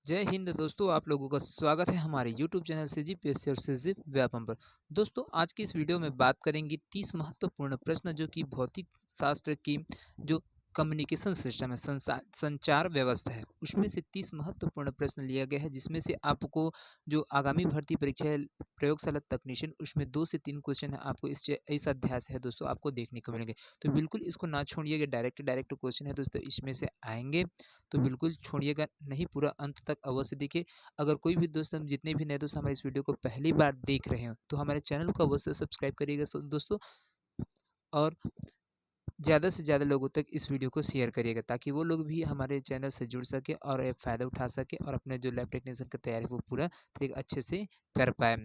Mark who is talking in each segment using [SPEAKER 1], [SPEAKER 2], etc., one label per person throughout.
[SPEAKER 1] जय हिंद दोस्तों, आप लोगों का स्वागत है हमारे यूट्यूब चैनल सीजीपीएससी और सीजी व्यापम पर। दोस्तों, आज की इस वीडियो में बात करेंगे 30 महत्वपूर्ण प्रश्न जो कि भौतिक शास्त्र की जो कम्युनिकेशन सिस्टम है, संचार व्यवस्था है, उसमें से 30 महत्वपूर्ण प्रश्न लिया गया है, जिसमें से आपको जो आगामी भर्ती परीक्षा है प्रयोगशाला तकनीशियन, उसमें 2 से 3 क्वेश्चन है आपको इस अध्याय से है दोस्तों आपको देखने को मिलेंगे। तो बिल्कुल इसको ना छोड़िएगा, डायरेक्ट क्वेश्चन है दोस्तों इसमें से आएंगे, तो बिल्कुल छोड़िएगा नहीं, पूरा अंत तक अवश्य देखिए। अगर कोई भी दोस्त, हम जितने भी नए दोस्त हमारे इस वीडियो को पहली बार देख रहे हो तो हमारे चैनल को अवश्य सब्सक्राइब करिएगा दोस्तों, और ज़्यादा से ज़्यादा लोगों तक इस वीडियो को शेयर करिएगा ताकि वो लोग भी हमारे चैनल से जुड़ सके और फ़ायदा उठा सके और अपने जो लैब टेक्नीशियन की तैयारी वो पूरा अच्छे से कर पाए।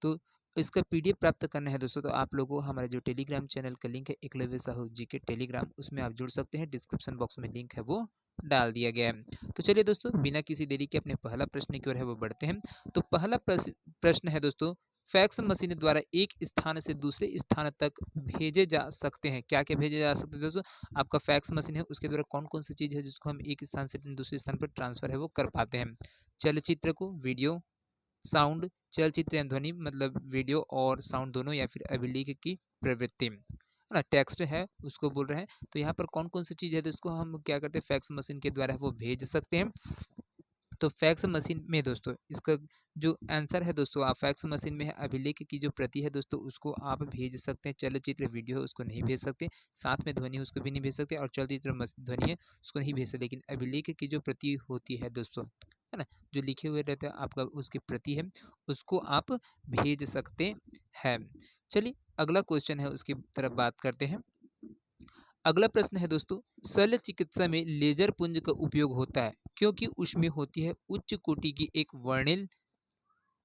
[SPEAKER 1] तो इसका पीडीएफ प्राप्त करना है दोस्तों, तो आप लोगों को हमारे जो टेलीग्राम चैनल का लिंक है एकलव्य साहू जी के टेलीग्राम, उसमें आप जुड़ सकते हैं। डिस्क्रिप्शन बॉक्स में लिंक है वो डाल दिया गया है। तो चलिए दोस्तों, बिना किसी देरी के अपने पहला प्रश्न की ओर है वो बढ़ते हैं। तो पहला प्रश्न है दोस्तों, फैक्स मशीन द्वारा एक स्थान से दूसरे स्थान तक भेजे जा सकते हैं। क्या क्या भेजे जा सकते हैं दोस्तों? आपका फैक्स मशीन है, उसके द्वारा कौन कौन सी चीज़ है जिसको हम एक स्थान से दूसरे स्थान पर ट्रांसफर है वो कर पाते हैं? चलचित्र को, वीडियो, साउंड, चलचित्र या ध्वनि मतलब वीडियो और साउंड दोनों, या फिर अभिलेख की प्रवृत्ति, है ना, टेक्स्ट है उसको बोल रहे हैं। तो यहाँ पर कौन कौन सी चीज़ है तो इसको हम क्या करते हैं, फैक्स मशीन के द्वारा वो भेज सकते हैं। तो फैक्स मशीन में दोस्तों इसका जो आंसर है दोस्तों, आप फैक्स मशीन में है अभिलेख की जो प्रति है दोस्तों उसको आप भेज सकते हैं। चलचित्र वीडियो है उसको नहीं भेज सकते, साथ में ध्वनि उसको भी नहीं भेज सकते, और चलचित्र ध्वनि है उसको नहीं भेज सकते, लेकिन अभिलेख की जो प्रति होती है दोस्तों, है ना, जो लिखे हुए रहते हैं आपका उसकी प्रति है, उसको आप भेज सकते हैं। चलिए अगला क्वेश्चन है उसकी तरफ बात करते हैं। अगला प्रश्न है दोस्तों, शल्य चिकित्सा में लेजर पुंज का उपयोग होता है क्योंकि उसमें होती है उच्च कोटि की एक वर्णिल,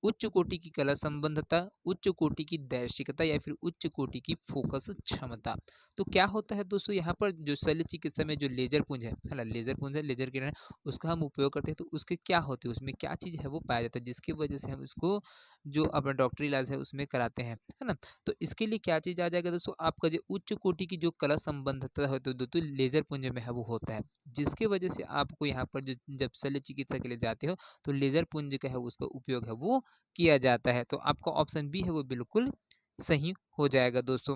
[SPEAKER 1] उच्च कोटि की कला संबंधता, उच्च कोटि की दैर्शिकता, या फिर उच्च कोटि की फोकस क्षमता। तो क्या होता है दोस्तों, यहाँ पर जो शल्य चिकित्सा में जो लेजर पुंज है ना, लेजर पुंज है, लेजर किरण है, उसका हम उपयोग करते हैं, तो उसके क्या होते हैं, उसमें क्या चीज है वो पाया जाता है जिसकी वजह से हम इसको जो अपना डॉक्टरी इलाज है उसमें कराते हैं, है ना। तो इसके लिए क्या चीज आ जाएगा दोस्तों, आपका जो उच्च कोटि की जो कला संबंधता है तो दोस्तों लेजर पुंज में है वो होता है, जिसकी वजह से आपको यहाँ पर जब शल्य चिकित्सा के लिए जाते हो तो लेजर पुंज का है उसका उपयोग है वो किया जाता है। तो आपका ऑप्शन बी है वो बिल्कुल सही हो जाएगा दोस्तों।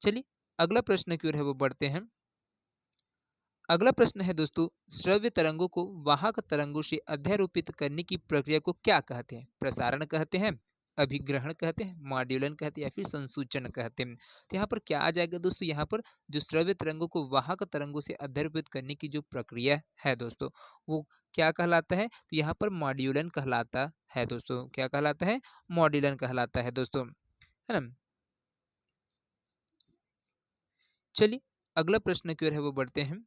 [SPEAKER 1] चलिए अगला प्रश्न की ओर है वो बढ़ते हैं। अगला प्रश्न है दोस्तों, श्रव्य तरंगों को वाहक तरंगों से अध्यारोपित करने की प्रक्रिया को क्या कहते हैं? प्रसारण कहते हैं, अभिग्रहण कहते हैं, मॉड्यूलन कहते हैं, या फिर संसूचन कहते हैं? तो यहाँ पर क्या आ जाएगा दोस्तों, यहाँ पर जो श्रव्य तरंगों को वाहक तरंगों से अध्यारोपित करने की जो प्रक्रिया है दोस्तों, वो क्या कहलाता है? तो यहाँ पर मॉड्यूलन कहलाता है दोस्तों। क्या कहलाता है? मॉड्यूलन कहलाता है दोस्तों, है ना। चलिए अगला प्रश्न की ओर है वो बढ़ते हैं।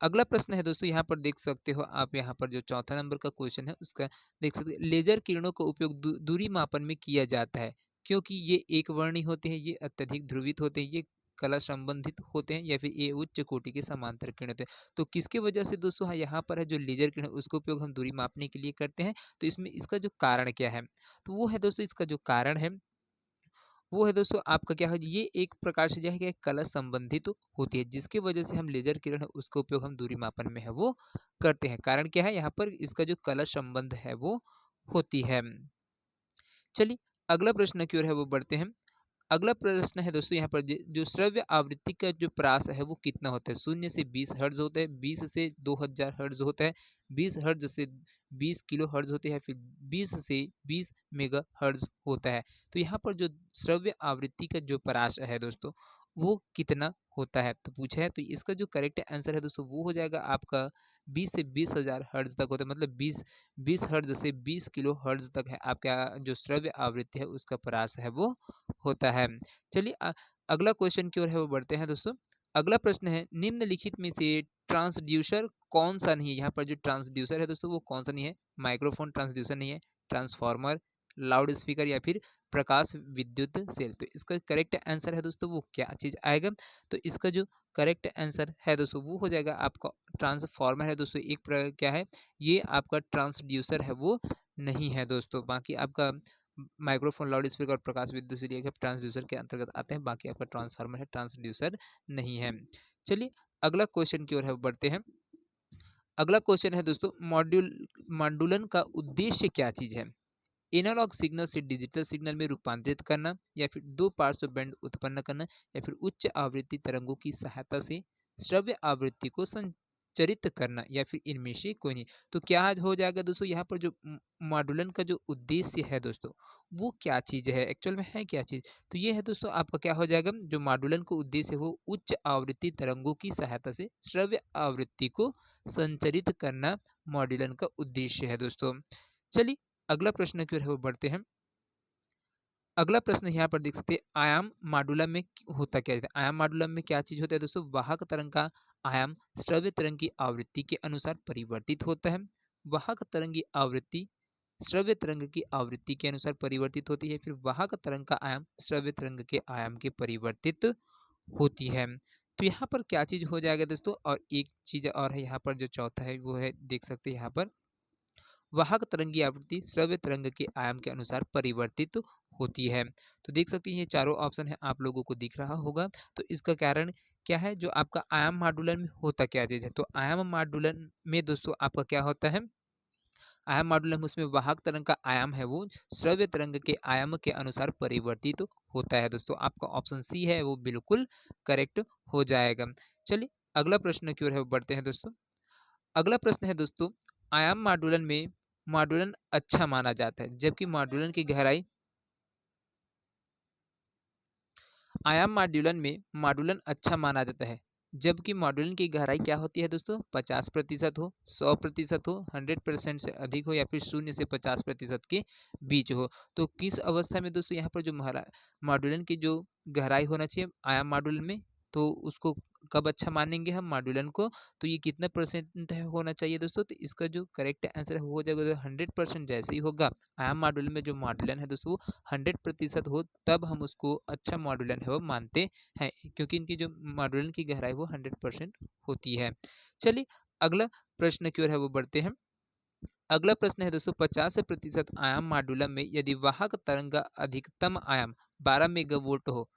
[SPEAKER 1] अगला प्रश्न है दोस्तों, यहाँ पर देख सकते हो आप, यहाँ पर जो चौथा नंबर का क्वेश्चन है उसका देख सकते हैं। लेजर किरणों का उपयोग दूरी मापन में किया जाता है क्योंकि ये एक वर्णी होते हैं, ये अत्यधिक ध्रुवित होते हैं, ये कला संबंधित होते हैं, या फिर ये उच्च कोटि के समांतर किरण होते हैं। तो किसके वजह से दोस्तों, हाँ यहाँ पर है जो लेजर किरण उसका उपयोग हम दूरी मापने के लिए करते हैं। तो इसमें इसका जो कारण क्या है, तो वो है दोस्तों, इसका जो कारण है वो है दोस्तों आपका क्या है, ये एक प्रकार से जो है कि कला संबंधित होती है, जिसकी वजह से हम लेजर किरण है उसका उपयोग हम दूरी मापन में है वो करते हैं। कारण क्या है, यहाँ पर इसका जो कला संबंध है वो होती है। चलिए अगला प्रश्न की ओर है वो बढ़ते हैं। अगला प्रश्न है दोस्तों, यहाँ पर जो श्रव्य आवृत्ति का जो प्रास है वो कितना होता है? 0 से 20 हर्ट्ज होता है, 20 से 2000 हर्ट्ज होता है, 20 हर्ट्ज से 20 किलो हर्ट्ज होते हैं, फिर 20 से 20 मेगा हर्ट्ज होता है। तो यहाँ पर जो श्रव्य आवृत्ति का जो प्रास है दोस्तों वो कितना होता है, तो पूछा है। तो इसका जो करेक्ट आंसर है दोस्तों वो हो जाएगा आपका 20 से 20 हजार हर्ट्ज तक होता है, मतलब 20 हर्ट्ज से 20 किलो हर्ट्ज तक है आपका जो श्रव्य आवृत्ति है उसका प्रास है वो होता है। चलिए अगला क्वेश्चन की ओर है वो बढ़ते हैं दोस्तों। अगला प्रश्न है, निम्नलिखित में से ट्रांसड्यूसर कौन सा नहीं है? यहाँ पर जो ट्रांसड्यूसर है दोस्तों वो कौन सा नहीं है? माइक्रोफोन ट्रांसड्यूसर नहीं है, ट्रांसफार्मर, लाउड स्पीकर, या फिर प्रकाश विद्युत सेल। तो इसका करेक्ट आंसर है दोस्तों वो क्या चीज आएगा? तो इसका जो करेक्ट आंसर है दोस्तों वो हो जाएगा आपका ट्रांसफार्मर है दोस्तों। क्या है, ये आपका ट्रांसड्यूसर है वो नहीं है दोस्तों। बाकी आपका माइक्रोफोन, लाउड स्पीकर और प्रकाश विद्युत से ये ट्रांसड्यूसर के अंतर्गत आते हैं, बाकी आपका ट्रांसफार्मर है, ट्रांसड्यूसर नहीं है। चलिए अगला क्वेश्चन की ओर है बढ़ते हैं। अगला क्वेश्चन है दोस्तों, मॉड्यूलन का उद्देश्य क्या चीज है? एनालॉग सिग्नल से डिजिटल सिग्नल में रूपांतरित करना, या फिर दो पार्श्व बैंड उत्पन्न करना, या फिर उच्च आवृत्ति तरंगों की सहायता से श्रव्य आवृत्ति को संचरित करना, या फिर इनमें से कोई नहीं। तो क्या हो जाएगा दोस्तों, यहाँ पर जो मॉड्यूलन का जो उद्देश्य है दोस्तों, वो क्या चीज है, एक्चुअल में है क्या चीज? तो ये है दोस्तों आपका क्या हो जाएगा, जो मॉड्यूलन का उद्देश्य है वो उच्च आवृत्ति तरंगों की सहायता से श्रव्य आवृत्ति को संचरित करना मॉड्यूलन का उद्देश्य है दोस्तों। चलिए अगला प्रश्न की ओर है वो बढ़ते हैं। अगला प्रश्न यहाँ पर देख सकते हैं, आयाम मॉड्यूलम में होता क्या है? आयाम मॉड्यूलम में क्या चीज होता है दोस्तों? वाहक तरंग का आयाम श्रव्य तरंग की आवृत्ति के अनुसार परिवर्तित होता है। वाहक तरंग की आवृत्ति श्रव्य तरंग की आवृत्ति के अनुसार परिवर्तित होती है। फिर वाहक तरंग का आयाम श्रव्य तरंग के आयाम के परिवर्तित होती है। तो यहाँ पर क्या चीज हो जाएगा दोस्तों? और एक चीज और है यहाँ पर, जो चौथा है वो है, देख सकते हैं यहाँ पर, वाहक तरंग की आवृत्ति श्रव्य तरंग के आयाम के अनुसार परिवर्तित होती है। तो देख सकते हैं ये चारों ऑप्शन है, आप लोगों को दिख रहा होगा। तो इसका कारण क्या है, जो आपका आयाम मॉड्यूलन में होता क्या चीज है? तो आयाम मॉड्यूलन में दोस्तों आपका क्या होता है, आयाम मॉड्यूलम, उसमें वाहक तरंग का आयाम है वो श्रव्य तरंग के आयाम के अनुसार परिवर्तित होता है दोस्तों। आपका ऑप्शन सी है वो बिल्कुल करेक्ट हो जाएगा। चलिए अगला प्रश्न की ओर है बढ़ते हैं दोस्तों। अगला प्रश्न है दोस्तों, आयाम मॉड्यूलन में मॉड्यूलन अच्छा माना जाता है, जबकि मॉड्यूलन की गहराई, आयाम मॉड्यूलन में मॉड्यूलन अच्छा माना जाता है, जबकि मॉड्यूलन की गहराई क्या होती है दोस्तों? 50% हो, 100% हो, 100% से अधिक हो, या फिर 0 से 50% के बीच हो। तो किस अवस्था में दोस्तों यहाँ पर जो मॉड्यूलन की जो गहराई होना चाहिए आयाम मॉड्यूलन में, तो उसको कब अच्छा मानेंगे हम मॉड्यूलन को? तो ये कितना परसेंट होना चाहिए दोस्तों? तो इसका जो करेक्ट आंसर हो जाएगा 100%। जैसे ही होगा आयाम मॉड्यूलन में जो मॉड्यूलन है दोस्तों वो 100% हो, तब हम उसको अच्छा मॉड्यूलन है वो मानते हैं, क्योंकि इनकी जो मॉड्यूलन की गहराई वो 100% होती है। चलिए अगला प्रश्न की ओर है वो बढ़ते हैं। अगला प्रश्न है दोस्तों, 50% आयाम मॉड्यूलम में यदि वाहक तरंग का अधिकतम आयाम 12 मेगावोल्ट हो,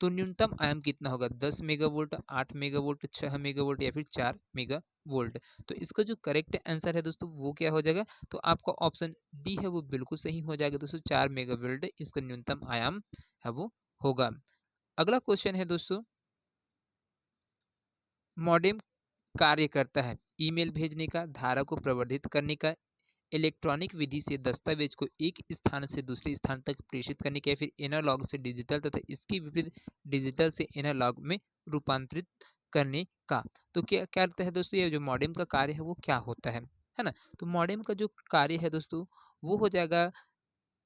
[SPEAKER 1] तो न्यूनतम आयाम कितना होगा? 10 मेगावोल्ट, 8 मेगावोल्ट, 6 मेगावोल्ट, या फिर 4 मेगावोल्ट। तो इसका जो करेक्ट आंसर है दोस्तों वो क्या हो जाएगा? तो आपका ऑप्शन डी है वो बिल्कुल सही हो जाएगा दोस्तों, 4 मेगावोल्ट इसका न्यूनतम आयाम है वो होगा। अगला क्वेश्चन है दोस्तों, मॉडेम कार्य करता है ईमेल भेजने का, धारा को प्रवर्धित करने का, इलेक्ट्रॉनिक विधि से दस्तावेज को एक स्थान से दूसरे स्थान तक प्रेषित करने के, या फिर एनालॉग से डिजिटल तथा इसकी विपरीत डिजिटल से एनालॉग में रूपांतरित करने का। तो क्या क्या करता है दोस्तों, ये जो मॉडेम का कार्य है वो क्या होता है ना? तो मॉडेम का जो कार्य है दोस्तों वो हो जाएगा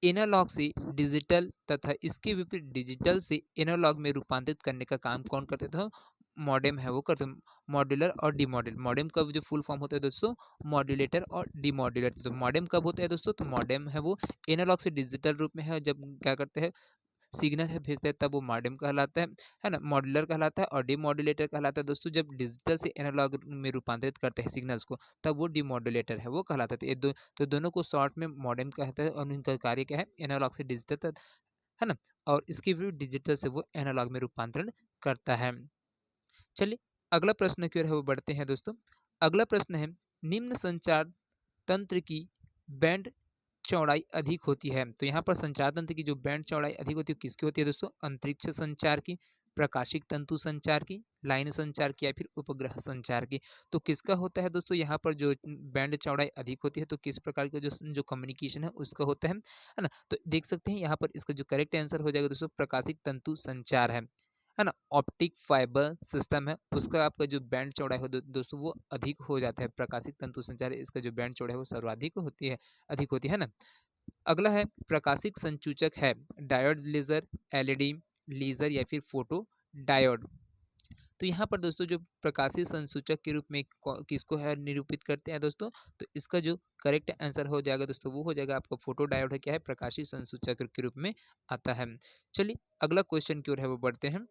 [SPEAKER 1] एनालॉग से डिजिटल तथा इसके विपरीत डिजिटल से एनालॉग में रूपांतरित करने का काम कौन करते थे? मॉडेम है वो करते हैं। मॉड्यूलर और डीमॉड्यूलर, मॉडेम का जो फुल फॉर्म होता है दोस्तों मॉड्यूलेटर और डीमॉड्यूलर। तो मॉडेम कब होता है दोस्तों? तो मॉडेम है वो एनालॉग से डिजिटल रूप में है, जब क्या करते हैं सिग्नल है भेजते हैं तब वो मॉडेम कहलाता है ना, मॉड्यूलर कहलाता है। और डीमॉड्यूलेटर कहलाता है दोस्तों जब डिजिटल से एनालॉग में रूपांतरित करते हैं सिग्नल्स को, तब वो डीमॉड्यूलेटर है वो कहलाता है। तो तो दोनों को शॉर्ट में मॉडेम कहता है, और उनका कार्य क्या है? एनालॉग से डिजिटल तक, है ना, और इसके विरुद्ध डिजिटल से वो एनालॉग में रूपांतरण करता है। चलिए अगला प्रश्न की ओर है वो बढ़ते हैं दोस्तों। अगला प्रश्न है, निम्न संचार तंत्र की बैंड चौड़ाई अधिक होती है। तो यहाँ पर संचार तंत्र की जो बैंड चौड़ाई अधिक होती है किसकी होती है दोस्तों? अंतरिक्ष संचार की, प्रकाशिक तंतु संचार की, लाइन संचार की, या फिर उपग्रह संचार की। तो किसका होता है दोस्तों यहाँ पर जो बैंड चौड़ाई अधिक होती है? तो किस प्रकार का जो कम्युनिकेशन है उसका होता है ना? तो देख सकते हैं यहाँ पर इसका जो करेक्ट आंसर हो जाएगा दोस्तों प्रकाशिक तंतु संचार है ना। ऑप्टिक फाइबर सिस्टम है उसका आपका जो बैंड चौड़ाई हो दोस्तों वो अधिक हो जाता है। प्रकाशिक तंतु संचार इसका जो बैंड चौड़ाई है वो सर्वाधिक होती है, अधिक होती है ना। अगला है प्रकाशिक संसूचक है डायोड, लेजर, एलईडी, लेजर, या फिर फोटो डायोड। तो यहाँ पर दोस्तों जो प्रकाशित संसूचक के रूप में किसको है निरूपित करते हैं दोस्तों? तो इसका जो करेक्ट आंसर हो जाएगा दोस्तों वो हो जाएगा आपका फोटो डायोड है, क्या है? प्रकाशित संसूचक के रूप में आता है। चलिए अगला क्वेश्चन की ओर है वो बढ़ते हैं।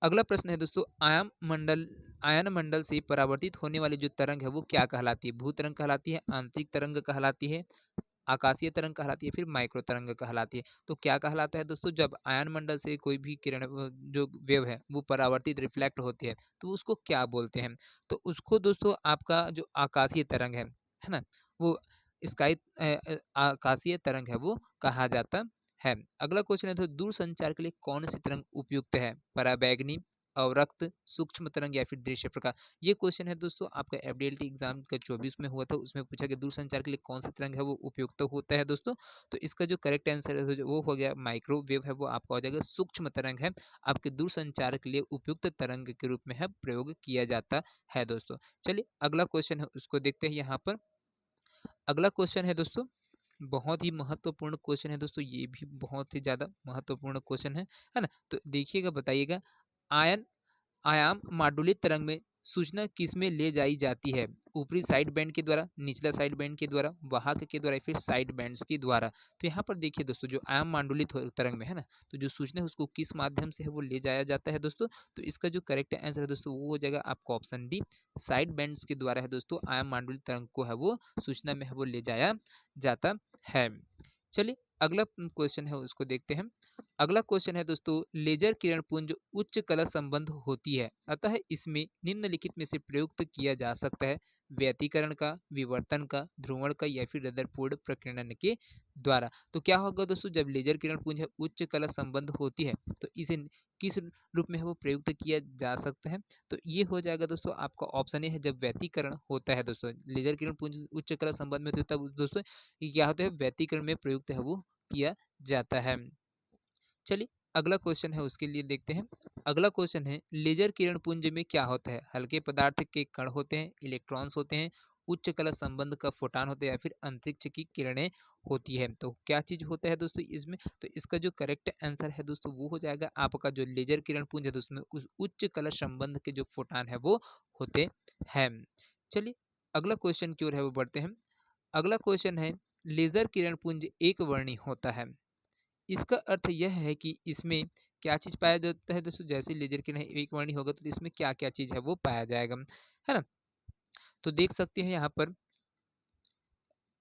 [SPEAKER 1] अगला प्रश्न है दोस्तों, आयन मंडल से परावर्तित होने वाली जो तरंग है वो क्या कहलाती है? भू तरंग कहलाती है, आंतरिक तरंग कहलाती है, आकाशीय तरंग कहलाती है, फिर माइक्रो तरंग कहलाती है। तो क्या कहलाता है दोस्तों, जब आयन मंडल से कोई भी किरण जो वेव है वो परावर्तित रिफ्लेक्ट होती है तो उसको क्या बोलते हैं? तो उसको दोस्तों आपका जो आकाशीय तरंग है ना, वो स्काई आकाशीय तरंग है वो कहा जाता है। अगला क्वेश्चन है, तो दूर संचार के लिए कौन सी तरंग उपयुक्त है? पराबैंगनी, अवरक्त, सूक्ष्म तरंग या फिर दृश्य प्रकाश? ये क्वेश्चन है दोस्तों आपका एफडीएलटी एग्जाम का 24 में हुआ था, उसमें पूछा कि दूर संचार के लिए कौन सी तरंग है वो उपयुक्त होता है दोस्तों। तो इसका जो करेक्ट आंसर है वो हो गया माइक्रोवेव है, वो आपका हो जाएगा सूक्ष्म तरंग है, आपके दूर संचार के लिए उपयुक्त तरंग के रूप में है प्रयोग किया जाता है दोस्तों। चलिए अगला क्वेश्चन है उसको देखते हैं यहाँ पर। अगला क्वेश्चन है दोस्तों, बहुत ही महत्वपूर्ण क्वेश्चन है दोस्तों, ये भी बहुत ही ज्यादा महत्वपूर्ण क्वेश्चन है ना। तो देखिएगा, बताइएगा, आयन आयाम माडुलित तरंग में सूचना किसमें ले जाई जाती है? ऊपरी साइड बैंड के द्वारा, निचला साइड बैंड के द्वारा, वाहक के द्वारा या फिर साइड बैंड्स के द्वारा? तो यहाँ पर देखिए दोस्तों, जो आयाम मांडुलित तरंग में है ना, तो जो सूचना है उसको किस माध्यम से है वो ले जाया जाता है दोस्तों? तो इसका जो करेक्ट आंसर है दोस्तों वो हो जाएगा आपका ऑप्शन डी, साइड बैंड्स के द्वारा है दोस्तों आयाम मांडुलित तरंग को है वो सूचना में है वो ले जाया जाता है। चलिए अगला क्वेश्चन है उसको देखते हैं। अगला क्वेश्चन है दोस्तों, लेजर किरण पुंज उच्च कला संबंध होती है, अतः इसमें निम्नलिखित में से प्रयुक्त किया जा सकता है? व्यतिकरण का, विवर्तन का, ध्रुवण का या फिर रदरफोर्ड प्रकीर्णन के द्वारा? तो क्या होगा दोस्तों, जब लेजर किरण पुंज उच्च कला संबंध होती है तो इसे किस रूप में है वो प्रयुक्त किया जा सकता है? तो ये हो जाएगा दोस्तों आपका ऑप्शन ए है, जब व्यतिकरण होता है दोस्तों। लेजर किरण पुंज उच्च कला संबंध में होता है तब दोस्तों ये क्या होता है, व्यतिकरण में प्रयुक्त है वो किया जाता है। चलिए अगला क्वेश्चन है उसके लिए देखते हैं। अगला क्वेश्चन है, लेजर किरण पुंज में क्या होता है? हल्के पदार्थ के कण होते हैं, इलेक्ट्रॉन्स होते हैं, उच्च कला संबंध का फोटान होता है या फिर अंतरिक्ष की किरणें होती है? तो क्या चीज होता है दोस्तों इसमें? तो इसका जो करेक्ट आंसर है दोस्तों वो हो जाएगा आपका जो लेजर किरण पुंज है दोस्तों उस उच्च कला संबंध के जो फोटान है वो होते हैं। चलिए अगला क्वेश्चन की ओर है वो बढ़ते हैं। अगला क्वेश्चन है, लेजर किरण पुंज एक वर्णी होता है, इसका अर्थ यह है कि इसमें क्या चीज पाया जाता है दोस्तों? जैसे लेजर किरण एक वर्णी होगा तो इसमें क्या क्या चीज है वो पाया जाएगा, है ना। तो देख सकते हैं यहाँ पर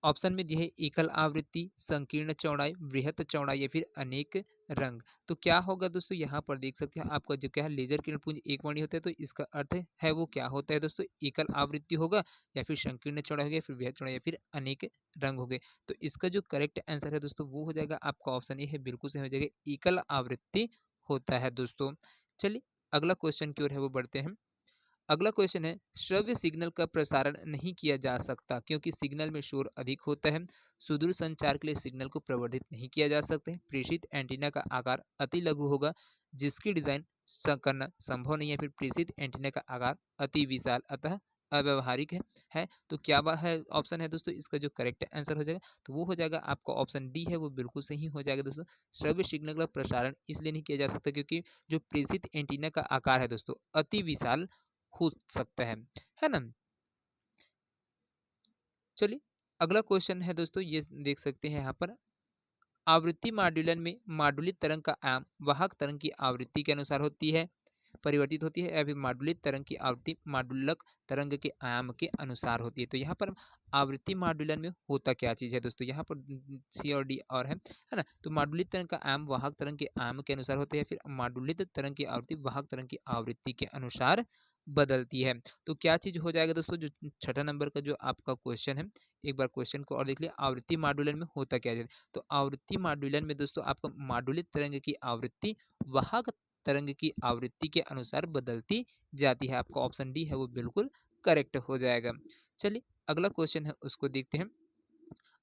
[SPEAKER 1] ऑप्शन में दिए है एकल आवृत्ति, संकीर्ण चौड़ाई, बृहत चौड़ाई या फिर अनेक रंग। तो क्या होगा दोस्तों, यहाँ पर देख सकते हैं आपका जो क्या है लेजर किरण पुंज एक वर्णी होता है, तो इसका अर्थ है वो क्या होता है दोस्तों? एकल आवृत्ति होगा या फिर संकीर्ण चौड़ाई होगा या फिर बृहत चौड़ाई या फिर अनेक रंग हो गए। तो इसका जो करेक्ट आंसर है दोस्तों वो हो जाएगा आपका ऑप्शन ए है, बिल्कुल सही हो जाएगा, एकल आवृत्ति होता है दोस्तों। चलिए अगला क्वेश्चन की ओर है वो बढ़ते हैं। अगला क्वेश्चन है, श्रव्य सिग्नल का प्रसारण नहीं किया जा सकता क्योंकि सिग्नल में शोर अधिक होता है, सुदूर संचार के लिए सिग्नल को प्रवर्धित नहीं किया जा सकता है, प्रेषित एंटीना का आकार अति लघु होगा जिसकी डिजाइन करना संभव नहीं है, फिर प्रेषित एंटीना का आकार अति विशाल अतः अव्यवहारिक है। तो क्या है ऑप्शन है दोस्तों इसका जो करेक्ट आंसर हो जाएगा? तो वो हो जाएगा आपका ऑप्शन डी है, वो बिल्कुल सही हो जाएगा दोस्तों। श्रव्य सिग्नल का प्रसारण इसलिए नहीं किया जा सकता क्योंकि जो प्रेषित एंटीना का आकार है दोस्तों अति विशाल हो सकता है ना। चलिए अगला क्वेश्चन है दोस्तों, ये देख सकते हैं यहाँ पर, आवृत्ति मॉड्यूलन में मॉड्यूलित तरंग का आयाम वाहक तरंग की आवृत्ति के अनुसार होती है, परिवर्तित होती है, या फिर मॉड्यूलित तरंग की आवृत्ति मॉड्यूलक तरंग के आयाम के अनुसार होती है? तो यहाँ पर आवृत्ति मॉड्यूलन में होता क्या चीज है दोस्तों? यहाँ पर सी और डी और है ना। तो मॉड्यूलित तरंग का आयाम वाहक तरंग के आयाम के अनुसार होता है, फिर मॉड्यूलित तरंग की आवृत्ति वाहक तरंग की आवृत्ति के अनुसार बदलती है। तो क्या चीज हो जाएगा दोस्तों, जो छठा नंबर का जो आपका क्वेश्चन है, एक बार क्वेश्चन को और देख लिया, आवृत्ति मॉड्यूलन में होता क्या है? तो आवृत्ति मॉड्यूलन में दोस्तों आपका मॉड्यूलित तरंग की आवृत्ति वाहक तरंग की आवृत्ति के अनुसार बदलती जाती है। आपका ऑप्शन डी है वो बिल्कुल करेक्ट हो जाएगा। चलिए अगला क्वेश्चन है उसको देखते हैं।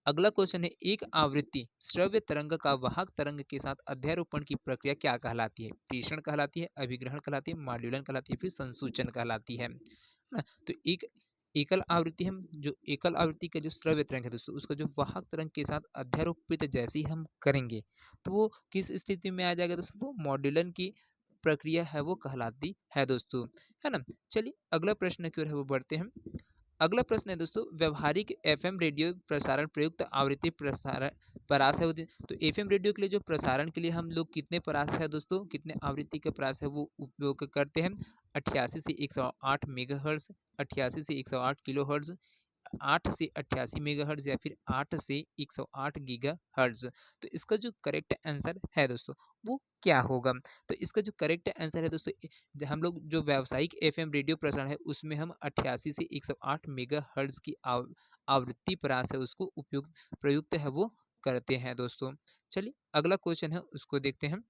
[SPEAKER 1] अगला क्वेश्चन है, एक आवृत्ति श्रव्य तरंग का वाहक तरंग के साथ अध्यारोपण की प्रक्रिया क्या कहलाती है? प्रेषण कहलाती है, अभिग्रहण कहलाती है, मॉड्यूलन कहलाती है, फिर संसूचन कहलाती है ना। तो एक एकल आवृत्ति हम जो एकल आवृत्ति का जो श्रव्य तरंग है दोस्तों उसका जो वाहक तरंग के साथ अध्यारोपित जैसे ही हम करेंगे तो वो किस स्थिति में आ जाएगा दोस्तों? वो मॉड्यूलन की प्रक्रिया है वो कहलाती है दोस्तों, है ना। चलिए अगला प्रश्न की ओर है वो बढ़ते हैं। अगला प्रश्न है दोस्तों, व्यवहारिक एफएम रेडियो प्रसारण प्रयुक्त आवृत्ति प्रसारण परास है तो एफएम रेडियो के लिए जो प्रसारण के लिए हम लोग कितने परास है दोस्तों, कितने आवृत्ति के परास है वो उपयोग करते हैं? 88 से 108 मेगाहर्ट्ज, 88 से 108 किलोहर्ट्ज, 8 से 88 मेगाहर्ट्ज या फिर 8 से 108 गीगाहर्ट्ज। तो इसका जो करेक्ट आंसर है दोस्तों वो क्या होगा? तो इसका जो करेक्ट आंसर है दोस्तों, हम लोग जो व्यावसायिक एफएम रेडियो प्रसारण है उसमें हम 88 से 108 मेगाहर्ट्ज की आवृत्ति परास है उसको उपयुक्त प्रयुक्त है वो करते हैं दोस्तों। चलिए अगला क्वेश्चन है उसको देखते हैं।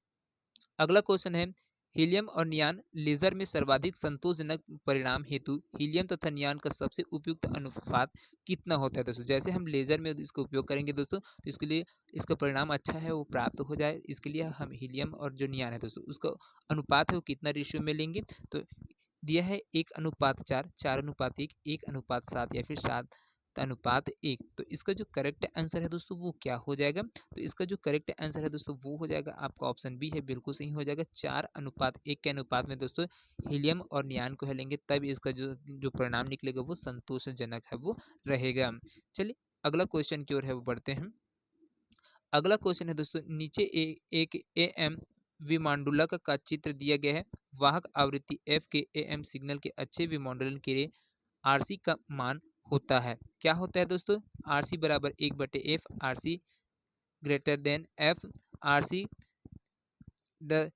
[SPEAKER 1] अगला क्वेश्चन है, हीलियम और नियान लेजर में सर्वाधिक संतोषजनक परिणाम हेतु हीलियम तथा नियान का सबसे उपयुक्त अनुपात कितना होता है दोस्तों? जैसे हम लेजर में इसको उपयोग करेंगे दोस्तों तो इसके लिए इसका परिणाम अच्छा है वो प्राप्त हो जाए, इसके लिए हम हीलियम और जो नियान है दोस्तों उसका अनुपात है वो कितना रेशियो में लेंगे? तो दिया है 1:4, 4:1, 1:7 या फिर 7:1। तो इसका जो करेक्ट आंसर है दोस्तों वो क्या हो जाएगा? तो इसका जो करेक्ट आंसर है दोस्तों वो हो जाएगा आपका ऑप्शन बी है, बिल्कुल सही हो जाएगा। 4:1 के अनुपात में दोस्तों हीलियम और नियान को लेंगे तब इसका जो जो परिणाम निकलेगा वो संतोषजनक है वो रहेगा। चलिए अगला क्वेश्चन की ओर है वो बढ़ते हैं। अगला क्वेश्चन है दोस्तों, नीचे एक एएम विमांडुलक का चित्र दिया गया है। वाहक आवृत्ति एफ के एएम सिग्नल के अच्छे विमांडुलन के लिए आरसी का मान होता है, क्या होता है दोस्तों? आरसी बराबर 1/f, RC greater than F, RC the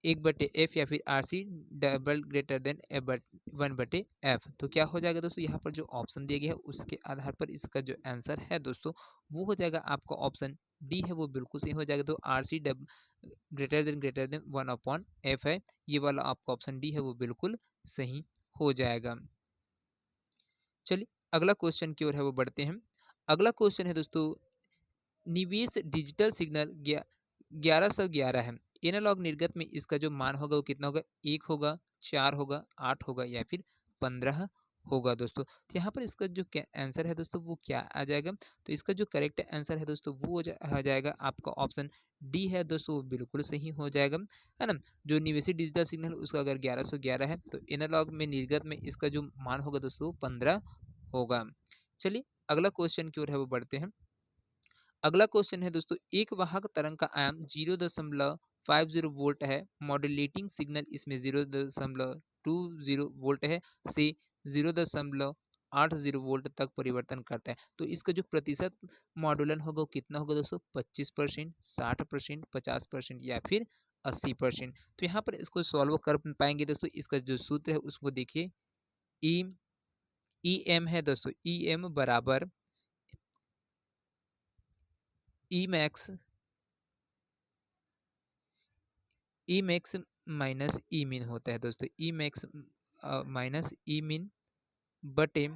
[SPEAKER 1] 1/f या फिर RC double greater than 1/f। तो क्या हो जाएगा दोस्तों, यहाँ पर जो ऑप्शन दिया गया है उसके आधार पर इसका जो आंसर है दोस्तों वो हो जाएगा आपका ऑप्शन डी है वो बिल्कुल सही हो जाएगा। तो RC dub greater than 1/f है, ये वाला आपका ऑप्शन डी है वो बिल्कुल सही हो जाएगा। चलिए अगला क्वेश्चन की ओर है वो बढ़ते हैं। अगला क्वेश्चन है दोस्तों, निवेश डिजिटल सिग्नल 1111 है, एनालॉग निर्गत में इसका जो मान होगा वो कितना होगा? 1 होगा, 4 होगा, 8 होगा या फिर 15 होगा दोस्तों। तो यहाँ पर इसका जो आंसर है दोस्तों वो क्या आ जाएगा? तो इसका जो करेक्ट आंसर है दोस्तों वो आ जाएगा आपका ऑप्शन डी है दोस्तों, वो बिल्कुल सही हो जाएगा, है ना। जो निवेशी डिजिटल सिग्नल उसका अगर 1111 है तो एनालॉग में निर्गत में इसका जो मान होगा दोस्तों वो 15 होगा। चलिए अगला क्वेश्चन की ओर है वो बढ़ते हैं। अगला क्वेश्चन है दोस्तों, एक वाहक तरंग का आयाम 0.50 वोल्ट है, मॉड्यूलेटिंग सिग्नल इसमें 0.20 वोल्ट है से 0.80 वोल्ट तक परिवर्तन करता है। तो इसका जो प्रतिशत मॉड्यूलन होगा वो कितना होगा दोस्तों? 25%, 60%, 50% या फिर 80%। तो यहाँ पर इसको सॉल्व कर पाएंगे दोस्तों, इसका जो सूत्र है उसको देखिए, ई एम है दोस्तों, ई एम बराबर E max E max minus ई मिन होता है दोस्तों। ई मैक्स माइनस ई मिन बटे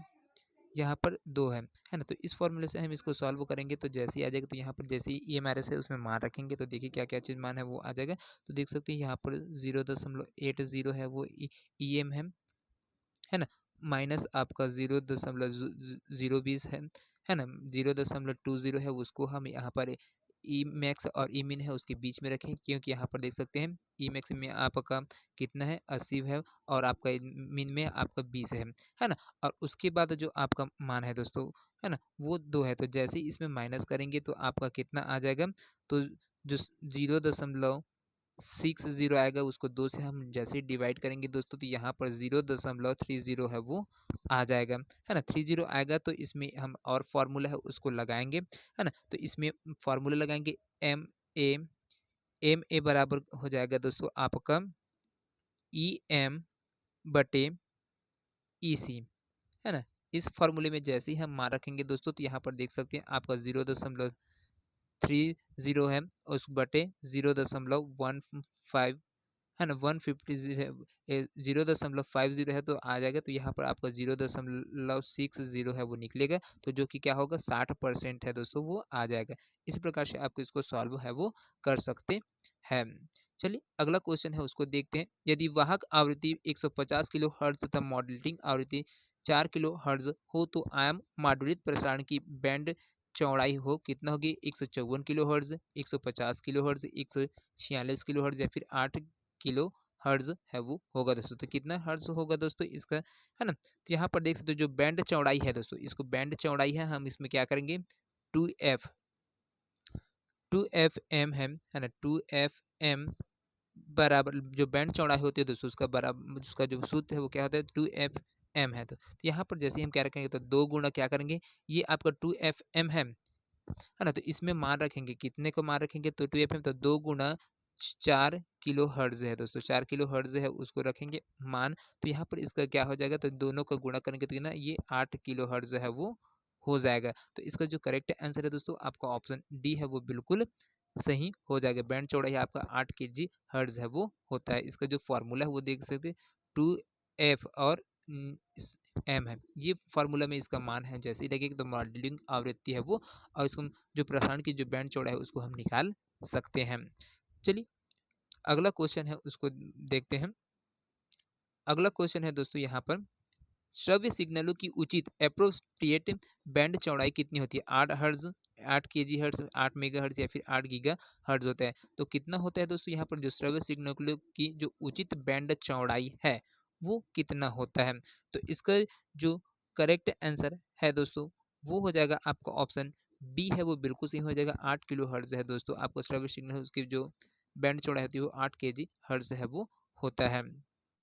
[SPEAKER 1] यहाँ पर 2 है ना। तो इस फॉर्मूले से हम इसको सॉल्व करेंगे तो जैसे ही आ जाएगा, तो यहाँ पर जैसे ही ई एम आर एस है उसमें मान रखेंगे तो देखिए क्या क्या चीज़ मान है वो आ जाएगा। तो देख सकते हैं यहाँ पर 0.80 है वो ई एम है ना, माइनस आपका 0.020 है ना, 0.20 है उसको हम यहाँ पर ई मैक्स और ई मिन है उसके बीच में रखें, क्योंकि यहाँ पर देख सकते हैं ई मैक्स में आपका कितना है 80 है और आपका मिन में आपका 20 है ना। और उसके बाद जो आपका मान है दोस्तों, है ना, वो 2 है। तो जैसे ही इसमें माइनस करेंगे तो आपका कितना आ जाएगा? तो जो 0.60 आएगा उसको 2 से हम जैसे ही डिवाइड करेंगे दोस्तों तो यहाँ पर 0.30 है वो आ जाएगा, है ना। 30 आएगा तो इसमें हम और फॉर्मूला है उसको लगाएंगे, है ना। तो इसमें फॉर्मूला लगाएंगे एम ए बराबर हो जाएगा दोस्तों आपका ई एम बटे ई सी, है ना। इस फॉर्मूले में जैसे ही हम मान रखेंगे दोस्तों तो यहाँ पर देख सकते हैं आपका 0.30 है उस बटे 0.15 है ना, 150 0.50 है तो आ जाएगा। तो यहाँ पर आपका 0.60 है वो निकलेगा, तो जो कि क्या होगा 60% है दोस्तों वो आ जाएगा। इस प्रकार से आपको इसको सॉल्व है वो कर सकते हैं। चलिए अगला क्वेश्चन है उसको देखते हैं। यदि वाहक आवृत्ति 150 किलो हर्ट्ज तथा मॉड्यूलेटिंग आवृत्ति 4 किलो हर्ट्ज हो तो आयाम मॉड्यूलित प्रसारण की बैंड चौड़ाई हो कितना होगी? 154 kilo hertz, 150 kilo hertz, 146 kilo hertz या फिर 8 किलो हर्ट्ज है वो होगा दोस्तों। तो कितना हर्ट्ज होगा दोस्तों इसका, है ना। तो यहाँ पर देख सकते हो जो बैंड चौड़ाई है दोस्तों, इसको बैंड चौड़ाई है हम इसमें क्या करेंगे 2f 2fm है ना, 2fm बराबर जो बैंड चौड़ाई होती है दोस्तों उसका बराबर उसका जो सूत्र है वो क्या होता है 2f एम है। तो यहाँ पर जैसे हम क्या रखेंगे, तो 2 गुणा क्या करेंगे, ये आपका 2 FM है ना। तो इसमें मान रखेंगे, कितने को मान रखेंगे, तो 2 FM, तो 2 गुणा 4 किलो हर्ट्ज है दोस्तों, 4 किलो हर्ट्ज है, उसको रखेंगे मान। तो यहाँ पर इसका क्या हो जाएगा, तो दोनों का गुणा करेंगे तो ना ये 8 किलो हर्ट्ज है वो हो जाएगा। तो इसका जो करेक्ट आंसर है दोस्तों आपका ऑप्शन डी है, वो बिल्कुल सही हो जाएगा। बैंड चौड़ाई आपका 8 kg हर्ट्ज है वो होता है। इसका जो फॉर्मूला है वो देख सकते हैं, 2F और एम है, ये फार्मूला में इसका मान है। जैसे ही लगेगा तो मॉडलिंग आवृत्ति है वो, और इसको जो प्रसारण की जो बैंड चौड़ा है उसको हम निकाल सकते हैं। चलिए अगला क्वेश्चन है उसको देखते हैं। अगला क्वेश्चन है दोस्तों यहाँ पर, श्रव्य सिग्नलों की उचित एप्रोप्रिएट बैंड चौड़ाई कितनी होती है। 8 hertz, 8 kg hertz, 8 mega hertz या फिर 8 गीगा हर्ट्ज होता है। तो कितना होता है दोस्तों यहाँ पर जो श्रव्य सिग्नलों की जो उचित बैंड चौड़ाई है वो कितना होता है। तो इसका जो करेक्ट आंसर है दोस्तों वो हो जाएगा आपका ऑप्शन बी है, वो बिल्कुल सही हो जाएगा। 8 kHz है दोस्तों आपको श्रव्य सिग्नल, उसकी जो बैंड चौड़ाई होती है वो 8 kg हर्ट्ज है वो होता है।